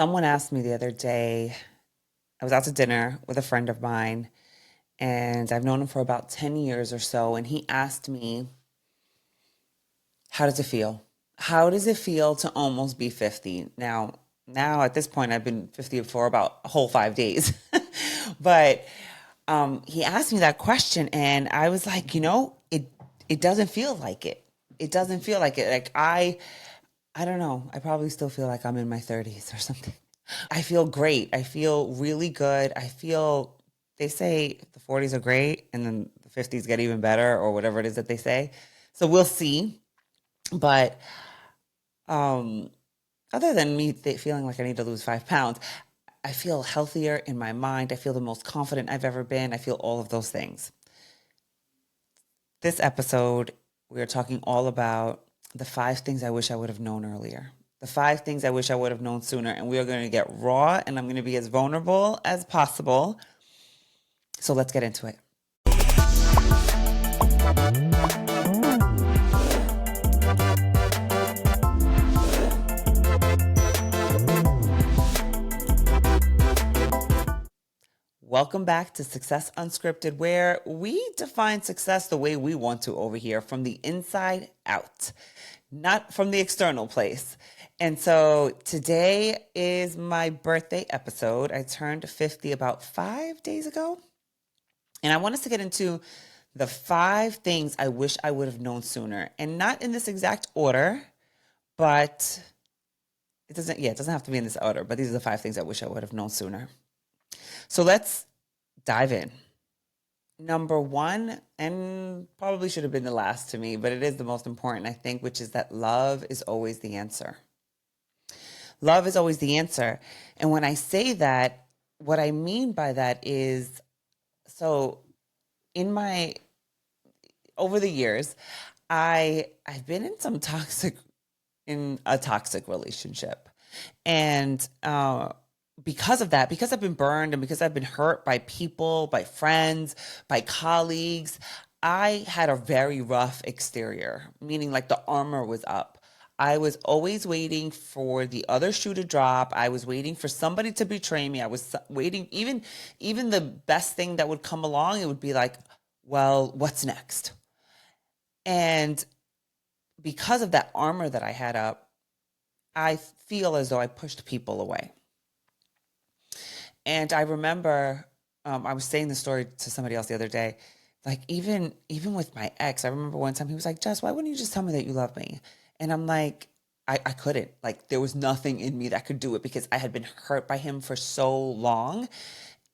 Someone asked me the other day, I was out to dinner with a friend of mine, and I've known him for about 10 years or so. And he asked me, how does it feel? How does it feel to almost be 50? Now at this point, I've been 50 for about a whole 5 days. But he asked me that question, and I was like, it doesn't feel like it. It doesn't feel like it. I don't know. I probably still feel like I'm in my 30s or something. I feel great. I feel really good. They say the 40s are great and then the 50s get even better or whatever it is that they say. So we'll see. But um, other than me feeling like I need to lose 5 pounds, I feel healthier in my mind. I feel the most confident I've ever been. I feel all of those things. This episode, we are talking all about the 5 things I wish I would have known earlier. The 5 things I wish I would have known sooner. And we are going to get raw and I'm going to be as vulnerable as possible. So let's get into it. Welcome back to Success Unscripted, where we define success the way we want to over here, from the inside out, not from the external place. And so today is my birthday episode. I turned 50 about 5 days ago. And I want us to get into the 5 things I wish I would have known sooner. And not in this exact order, but it doesn't have to be in this order, but these are the 5 things I wish I would have known sooner. So let's dive in. Number one, and probably should have been the last to me, but it is the most important, I think, which is that love is always the answer. Love is always the answer. And when I say that, what I mean by that is, so in my, over the years, I've been in a toxic relationship. And because of that, because I've been burned and because I've been hurt by people, by friends, by colleagues, I had a very rough exterior, meaning like the armor was up. I was always waiting for the other shoe to drop. I was waiting for somebody to betray me. I was waiting, even the best thing that would come along, it would be like, well, what's next? And because of that armor that I had up, I feel as though I pushed people away. And I remember I was saying the story to somebody else the other day. Like even with my ex, I remember one time he was like, Jess, why wouldn't you just tell me that you love me? And I'm like, I couldn't. Like there was nothing in me that could do it because I had been hurt by him for so long.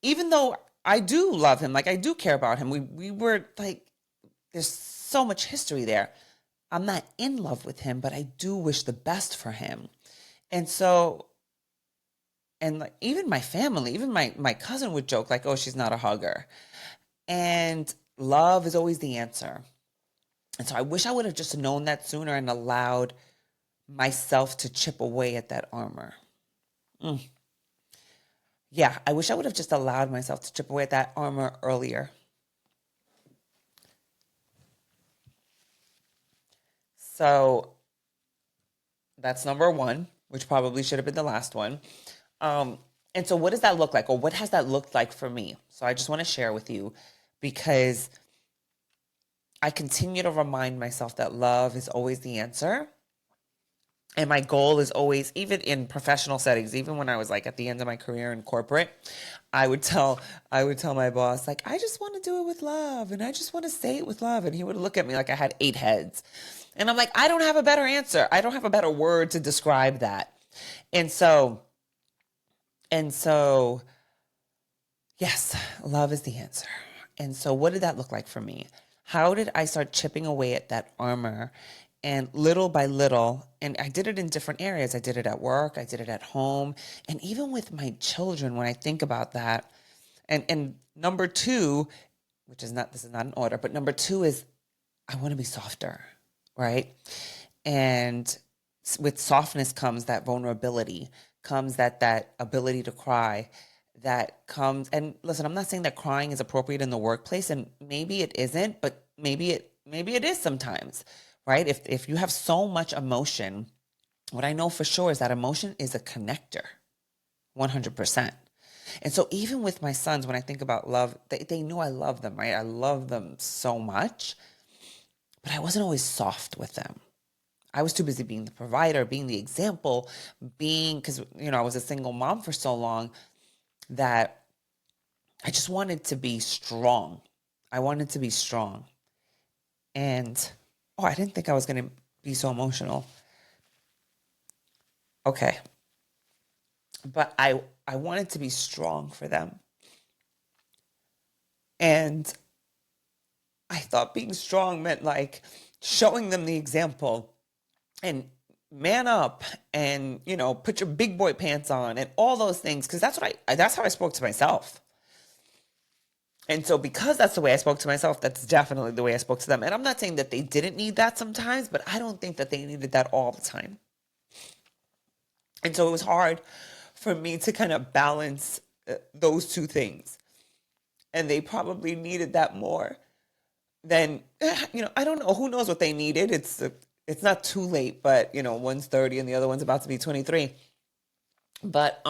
Even though I do love him, like I do care about him. We were like, there's so much history there. I'm not in love with him, but I do wish the best for him. And so, and like even my family, even my cousin would joke like, oh, she's not a hugger. And love is always the answer. And so I wish I would have just known that sooner and allowed myself to chip away at that armor. Yeah, I wish I would have just allowed myself to chip away at that armor earlier. So that's number one, which probably should have been the last one. Um, and so what does that look like? Or what has that looked like for me? So I just want to share with you because I continue to remind myself that love is always the answer. And my goal is always, even in professional settings, even when I was like at the end of my career in corporate, I would tell my boss, like, I just want to do it with love and I just want to say it with love. And he would look at me like I had 8 heads. And I'm like, I don't have a better answer. I don't have a better word to describe that. And so, and so, yes, love is the answer. And so what did that look like for me? How did I start chipping away at that armor? And little by little, and I did it in different areas. I did it at work, I did it at home, and even with my children when I think about that. And number two, this is not an order, but number two is I want to be softer, right? And with softness comes that vulnerability, comes that ability to cry, that comes, and listen, I'm not saying that crying is appropriate in the workplace, and maybe it isn't, but maybe it is sometimes, right? If you have so much emotion, what I know for sure is that emotion is a connector. 100%. And so even with my sons, when I think about love, they know I love them, right? I love them so much, but I wasn't always soft with them. I was too busy being the provider, being the example, because, I was a single mom for so long that I just wanted to be strong. I wanted to be strong. And, I didn't think I was going to be so emotional. Okay. But I wanted to be strong for them. And I thought being strong meant like showing them the example and man up and, put your big boy pants on and all those things. Cause that's how I spoke to myself. And so because that's the way I spoke to myself, that's definitely the way I spoke to them. And I'm not saying that they didn't need that sometimes, but I don't think that they needed that all the time. And so it was hard for me to kind of balance those two things. And they probably needed that more than, I don't know. Who knows what they needed? It's not too late, but, one's 30 and the other one's about to be 23. But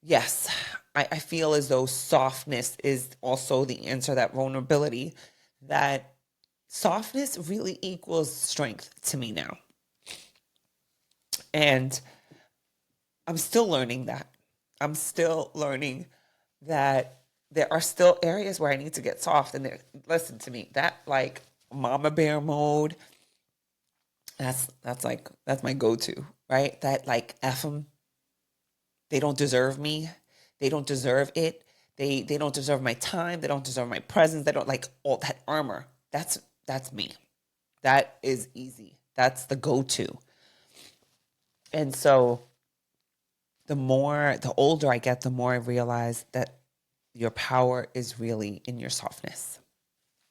yes, I feel as though softness is also the answer, that vulnerability, that softness really equals strength to me now. And I'm still learning that. I'm still learning that there are still areas where I need to get soft. And listen to me, that like mama bear mode, that's my go-to, right? That like F them. They don't deserve me. They don't deserve it. They don't deserve my time. They don't deserve my presence. They don't like all that armor. That's me. That is easy. That's the go-to. And so the older I get, the more I realize that your power is really in your softness.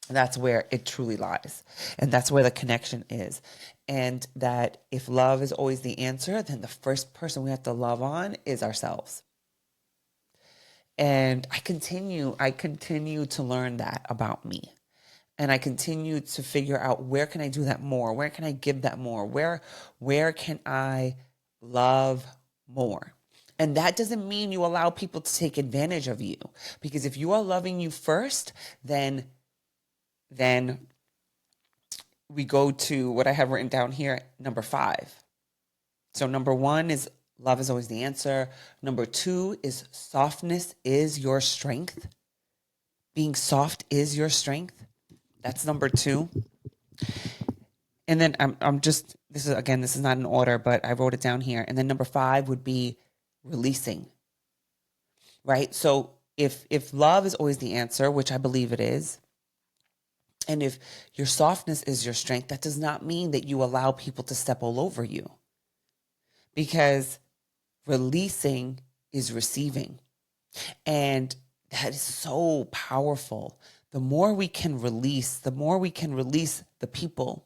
And that's where it truly lies. And that's where the connection is. And that if love is always the answer, then the first person we have to love on is ourselves. And I continue to learn that about me. And I continue to figure out, where can I do that more? Where can I give that more? Where can I love more? And that doesn't mean you allow people to take advantage of you. Because if you are loving you first, then we go to what I have written down here, number 5. So number 1 is love is always the answer. Number 2 is softness is your strength. Being soft is your strength. That's number 2. And then this is not in order, but I wrote it down here. And then number 5 would be releasing. Right? So if love is always the answer, which I believe it is, and if your softness is your strength, that does not mean that you allow people to step all over you. Because releasing is receiving. And that is so powerful. The more we can release the people,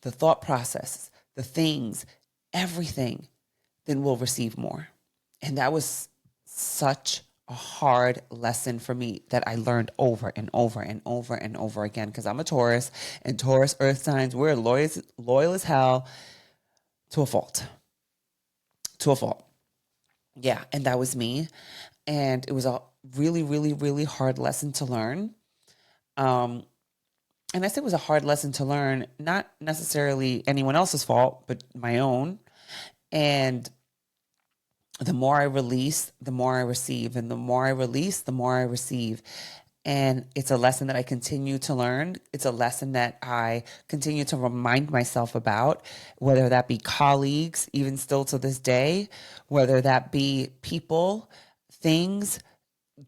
the thought processes, the things, everything, then we'll receive more. And that was such a hard lesson for me that I learned over and over and over and over again, because I'm a Taurus, and Taurus earth signs, we're loyal as hell to a fault. To a fault. Yeah, and that was me. And it was a really, really, really hard lesson to learn. And I say it was a hard lesson to learn, not necessarily anyone else's fault, but my own. And the more I release, the more I receive. And the more I release, the more I receive. And it's a lesson that I continue to learn. It's a lesson that I continue to remind myself about, whether that be colleagues, even still to this day, whether that be people, things,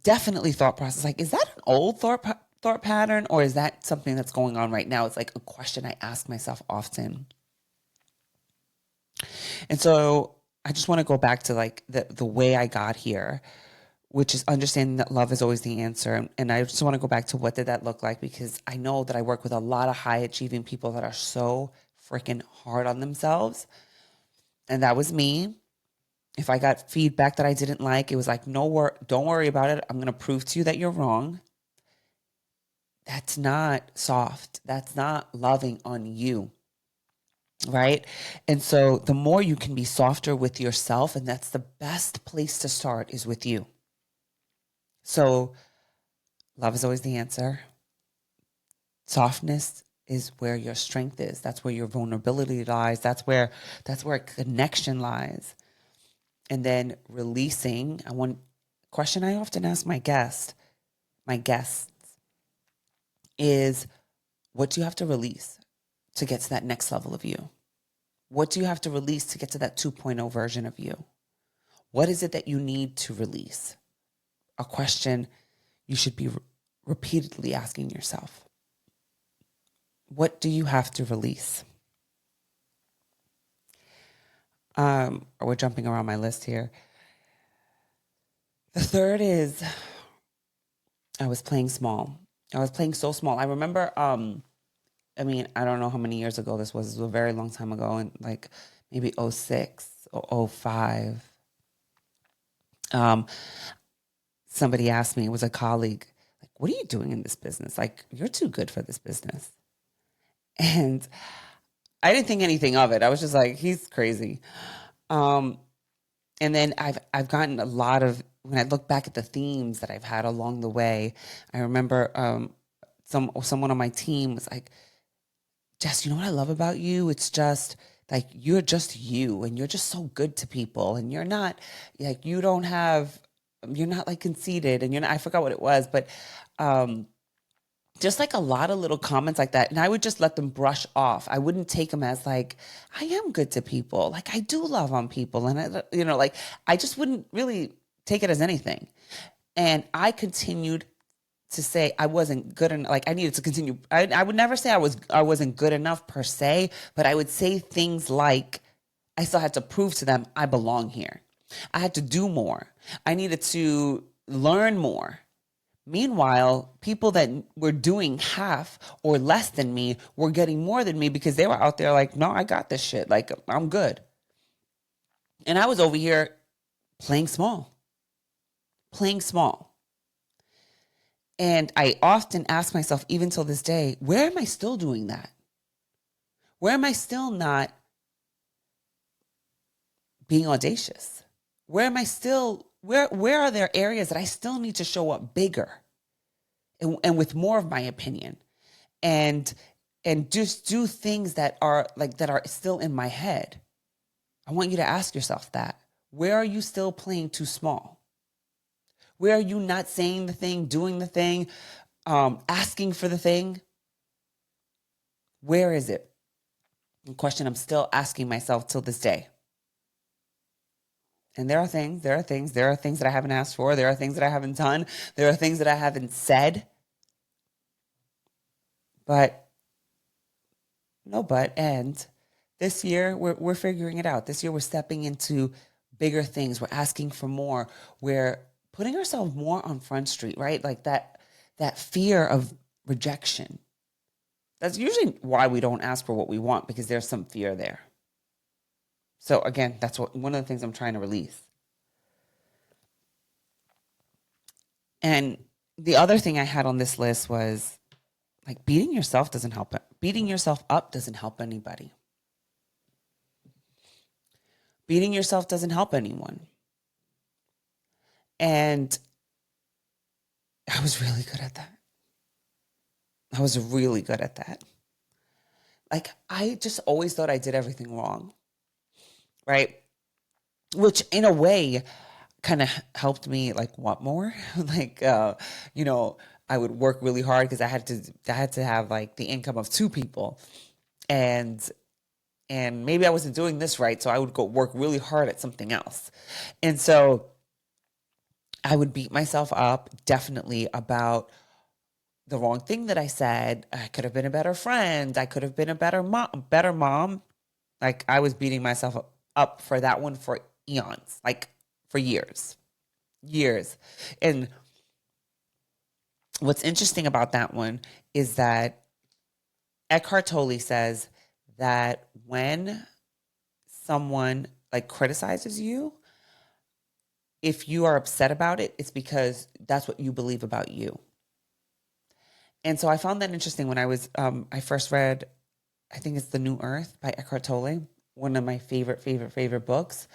definitely thought process. Like, is that an old thought pattern, or is that something that's going on right now? It's like a question I ask myself often. And so I just want to go back to like the way I got here, which is understanding that love is always the answer. And I just want to go back to, what did that look like? Because I know that I work with a lot of high achieving people that are so freaking hard on themselves. And that was me. If I got feedback that I didn't like, it was like, no, don't worry about it. I'm going to prove to you that you're wrong. That's not soft. That's not loving on you. right? And so the more you can be softer with yourself, and that's the best place to start is with you. So love is always the answer. Softness is where your strength is. That's where your vulnerability lies. That's where connection lies. And then releasing. One question I often ask my guests is, what do you have to release to get to that next level of you? What do you have to release to get to that 2.0 version of you? What is it that you need to release? A question you should be repeatedly asking yourself. What do you have to release? We're jumping around my list here. The third is, I was playing small. I was playing so small. I remember, I don't know how many years ago this was. It was a very long time ago, and like maybe '06 or '05. Somebody asked me, it was a colleague, like, what are you doing in this business? Like, you're too good for this business. And I didn't think anything of it. I was just like, he's crazy. Um, and then I've gotten a lot of, when I look back at the themes that I've had along the way, I remember someone on my team was like, Jess, you know what I love about you? It's just like, you're just you, and you're just so good to people, and you're not like, you're not like conceited, and you're not, I forgot what it was, but um, just like a lot of little comments like that. And I would just let them brush off. I wouldn't take them as like, I am good to people. Like, I do love on people. And like, I just wouldn't really take it as anything. And I continued to say I wasn't good enough. Like, I needed to continue. I would never say I wasn't good enough per se, but I would say things like, I still had to prove to them I belong here. I had to do more. I needed to learn more. Meanwhile, people that were doing half or less than me were getting more than me because they were out there like, no, I got this shit. Like, I'm good. And I was over here playing small, playing small. And I often ask myself, even till this day, where am I still doing that? Where am I still not being audacious? Where am I still, where are there areas that I still need to show up bigger and with more of my opinion? And just do things that are still in my head. I want you to ask yourself that. Where are you still playing too small? Where are you not saying the thing, doing the thing, asking for the thing? Where is it? A question I'm still asking myself till this day. And there are things that I haven't asked for. There are things that I haven't done. There are things that I haven't said. But no, and this year we're figuring it out. This year we're stepping into bigger things. We're asking for more. We're putting ourselves more on Front Street, right? Like that fear of rejection. That's usually why we don't ask for what we want, because there's some fear there. So again, that's one of the things I'm trying to release. And the other thing I had on this list was like, beating yourself doesn't help it. Beating yourself up doesn't help anybody. Beating yourself doesn't help anyone. And I was really good at that. I was really good at that. Like, I just always thought I did everything wrong, right? Which in a way kind of helped me like want more. like, I would work really hard because I had to have like the income of two people. And maybe I wasn't doing this right, so I would go work really hard at something else. And so I would beat myself up definitely about the wrong thing that I said. I could have been a better friend. I could have been a better mom. Like, I was beating myself up for that one for eons, like for years. And what's interesting about that one is that Eckhart Tolle says that when someone like criticizes you, if you are upset about it, it's because that's what you believe about you. And so I found that interesting when I first read I think it's The New Earth by Eckhart Tolle, one of my favorite books.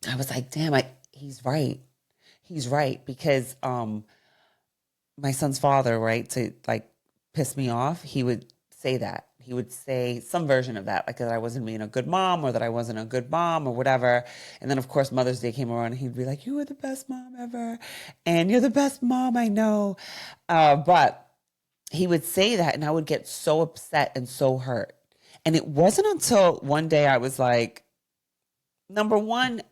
I was like, damn, he's right. He's right because my son's father, right, to like piss me off, he would say that. He would say some version of that, like that I wasn't being a good mom or that I wasn't a good mom or whatever. And then, of course, Mother's Day came around and he'd be like, you were the best mom ever. And you're the best mom I know. But he would say that and I would get so upset and so hurt. And it wasn't until one day I was like, number one,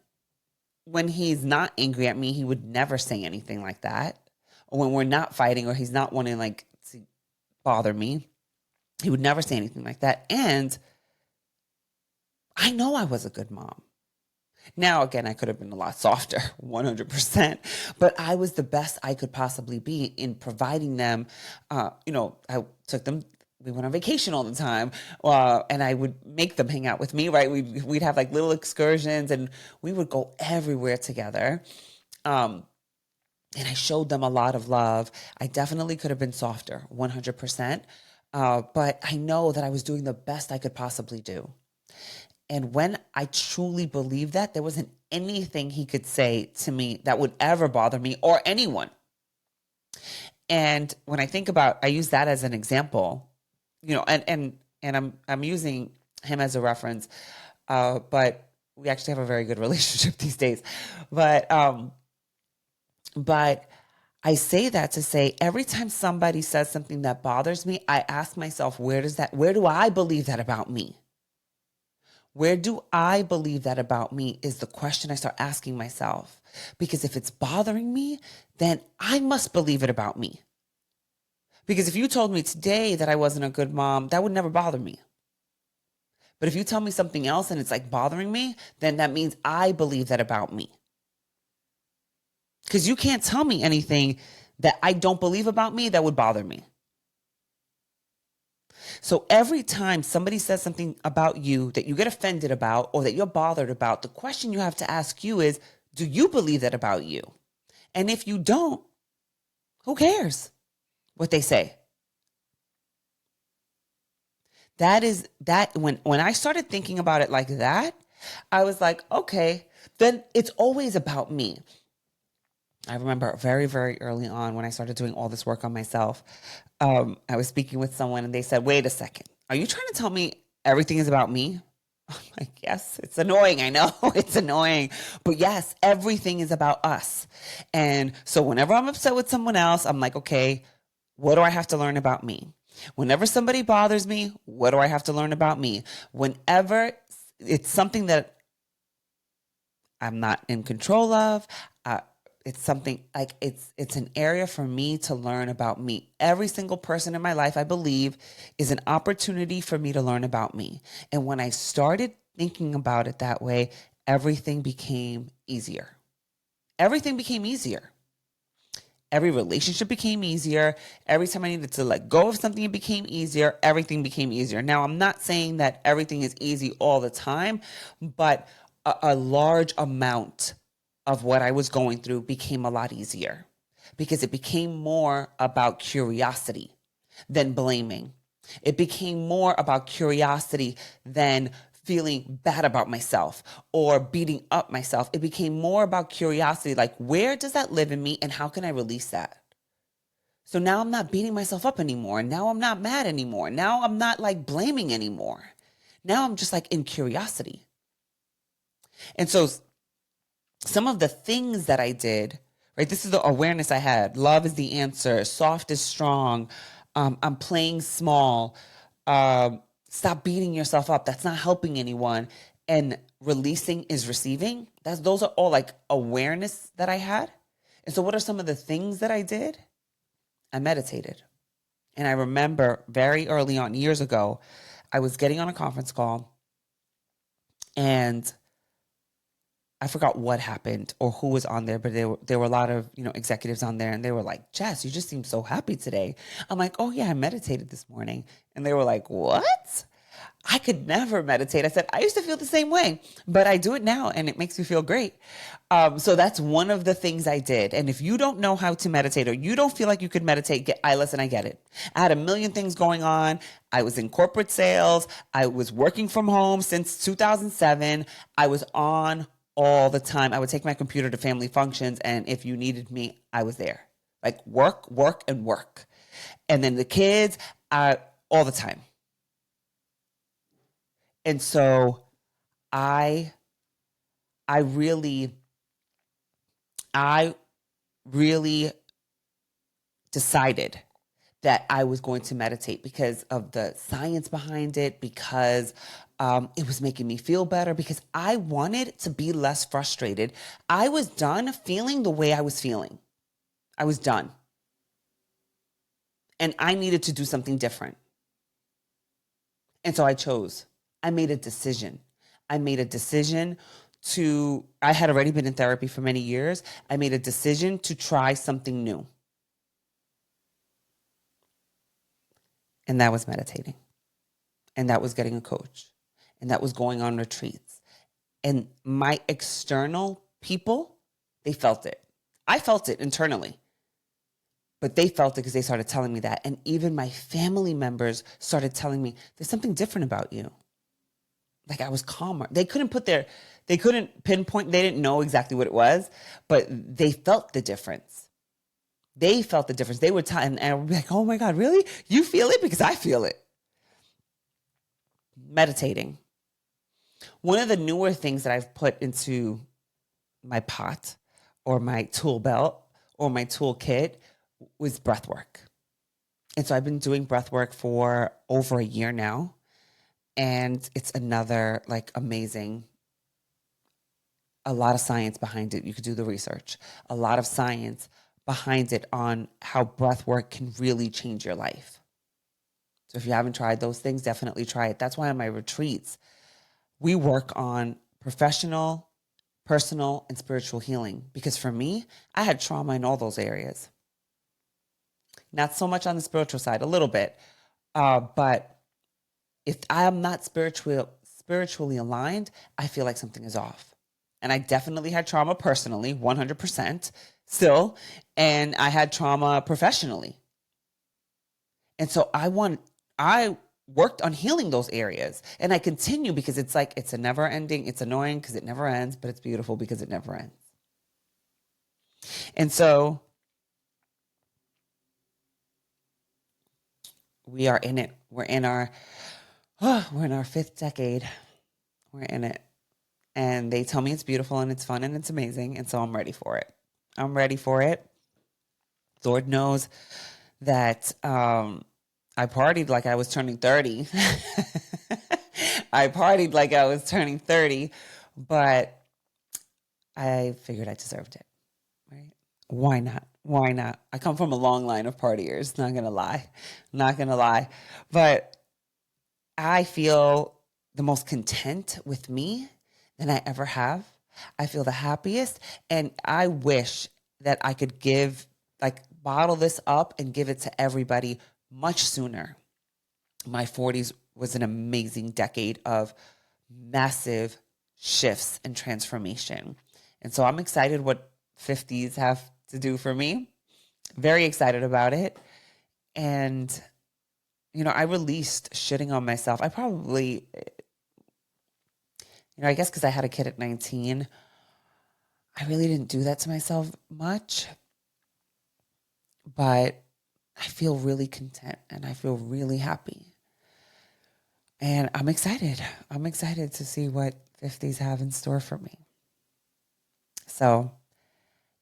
when he's not angry at me, he would never say anything like that. Or when we're not fighting or he's not wanting like to bother me, he would never say anything like that. And I know I was a good mom. Now, again, I could have been a lot softer, 100%, but I was the best I could possibly be in providing them. I took them, we went on vacation all the time, and I would make them hang out with me, right? We'd have like little excursions and we would go everywhere together. And I showed them a lot of love. I definitely could have been softer, 100%. But I know that I was doing the best I could possibly do. And when I truly believed that, there wasn't anything he could say to me that would ever bother me or anyone. And when I think about, I use that as an example, and I'm using him as a reference, but we actually have a very good relationship these days. But I say that to say every time somebody says something that bothers me, I ask myself, where do I believe that about me? Where do I believe that about me is the question I start asking myself. Because if it's bothering me, then I must believe it about me. Because if you told me today that I wasn't a good mom, that would never bother me. But if you tell me something else and it's like bothering me, then that means I believe that about me. Because you can't tell me anything that I don't believe about me that would bother me. So every time somebody says something about you that you get offended about or that you're bothered about, the question you have to ask you is, do you believe that about you? And if you don't, who cares what they say? When I started thinking about it like that, I was like, okay, then it's always about me. I remember very, very early on when I started doing all this work on myself, I was speaking with someone and they said, wait a second, are you trying to tell me everything is about me? I'm like, yes, it's annoying. I know it's annoying, but yes, everything is about us. And so whenever I'm upset with someone else, I'm like, okay, what do I have to learn about me? Whenever somebody bothers me, what do I have to learn about me? Whenever it's something that I'm not in control of, it's something like it's an area for me to learn about me. Every single person in my life, I believe, is an opportunity for me to learn about me. And when I started thinking about it that way, everything became easier. Everything became easier. Every relationship became easier. Every time I needed to let go of something, it became easier. Everything became easier. Now, I'm not saying that everything is easy all the time, but a large amount of what I was going through became a lot easier because it became more about curiosity than blaming. It became more about curiosity than feeling bad about myself or beating up myself. It became more about curiosity, like where does that live in me and how can I release that? So now I'm not beating myself up anymore. Now I'm not mad anymore. Now I'm not like blaming anymore. Now I'm just like in curiosity. And so some of the things that I did, right? This is the awareness I had. Love is the answer. Soft is strong. I'm playing small. Stop beating yourself up. That's not helping anyone. And releasing is receiving. Those are all like awareness that I had. And so what are some of the things that I did? I meditated. And I remember very early on, years ago, I was getting on a conference call and I forgot what happened or who was on there, but there were a lot of, executives on there and they were like, Jess, you just seem so happy today. I'm like, oh yeah, I meditated this morning. And they were like, what? I could never meditate. I said, I used to feel the same way, but I do it now and it makes me feel great. So that's one of the things I did. And if you don't know how to meditate or you don't feel like you could meditate, listen, I get it. I had a million things going on. I was in corporate sales. I was working from home since 2007. I was on all the time. I would take my computer to family functions. And if you needed me, I was there. Like work, work, and work. And then the kids, all the time. And so I I really I really decided that I was going to meditate because of the science behind it, because it was making me feel better, because I wanted to be less frustrated. I was done feeling the way I was feeling. I was done. And I needed to do something different. And so I chose. I made a decision. I made a decision I had already been in therapy for many years. I made a decision to try something new. And that was meditating. And that was getting a coach. And that was going on retreats. And my external people, they felt it. I felt it internally. But they felt it because they started telling me that. And even my family members started telling me, there's something different about you. Like I was calmer. They couldn't pinpoint, they didn't know exactly what it was, but they felt the difference. They felt the difference. They would tell, and I would be like, oh my God, really? You feel it? Because I feel it. Meditating. One of the newer things that I've put into my pot or my tool belt or my toolkit was breath work. And so I've been doing breath work for over a year now. And it's another like amazing, a lot of science behind it. You could do the research, a lot of science behind it on how breath work can really change your life. So if you haven't tried those things, definitely try it. That's why on my retreats, we work on professional, personal, and spiritual healing. Because for me, I had trauma in all those areas. Not so much on the spiritual side, a little bit. But if I am not spiritually aligned, I feel like something is off. And I definitely had trauma personally, 100% still. And I had trauma professionally. And so I worked on healing those areas. And I continue because it's like, it's a never ending, it's annoying because it never ends, but it's beautiful because it never ends. And so we are in it. We're in our fifth decade. We're in it. And they tell me it's beautiful and it's fun and it's amazing. And so I'm ready for it. I'm ready for it. Lord knows that I partied like I was turning 30. I partied like I was turning 30, but I figured I deserved it, right? Why not? Why not? I come from a long line of partiers, not going to lie. Not going to lie. But I feel the most content with me than I ever have. I feel the happiest. And I wish that I could bottle this up and give it to everybody much sooner. My 40s was an amazing decade of massive shifts and transformation. And so I'm excited what 50s have to do for me. Very excited about it. And, I released shitting on myself. I probably, I guess because I had a kid at 19, I really didn't do that to myself much. But I feel really content and I feel really happy. And I'm excited. I'm excited to see what 50s have in store for me. So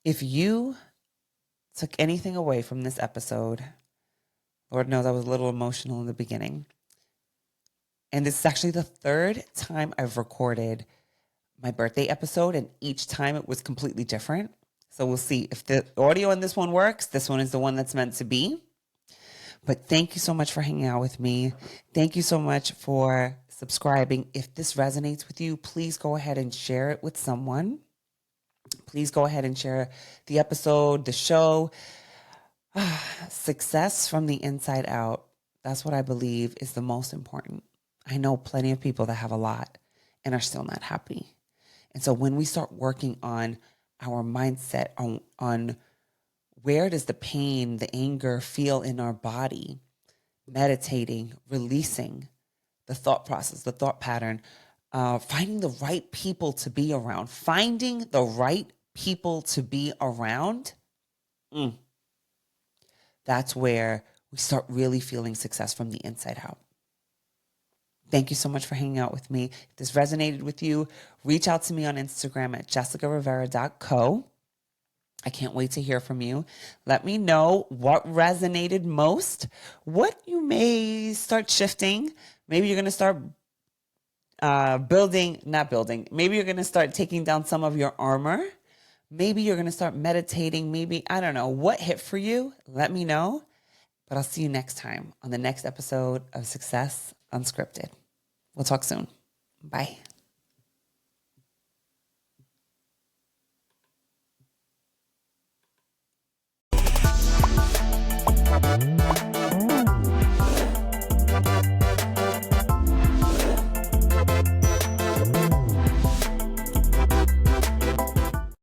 if you took anything away from this episode, Lord knows I was a little emotional in the beginning. And this is actually the third time I've recorded my birthday episode, and each time it was completely different. So we'll see if the audio in this one works. This one is the one that's meant to be. But thank you so much for hanging out with me. Thank you so much for subscribing. If this resonates with you, please go ahead and share it with someone. Please go ahead and share the episode, the show. Success from the inside out. That's what I believe is the most important. I know plenty of people that have a lot and are still not happy. And so when we start working on our mindset, on where does the pain, the anger feel in our body, meditating, releasing the thought process, the thought pattern, finding the right people to be around, that's where we start really feeling success from the inside out. Thank you so much for hanging out with me. If this resonated with you, reach out to me on Instagram at jessicarivera.co. I can't wait to hear from you. Let me know what resonated most, what you may start shifting. Maybe you're going to start maybe you're going to start taking down some of your armor. Maybe you're going to start meditating. Maybe, I don't know, what hit for you? Let me know. But I'll see you next time on the next episode of Success Unscripted. We'll talk soon. Bye.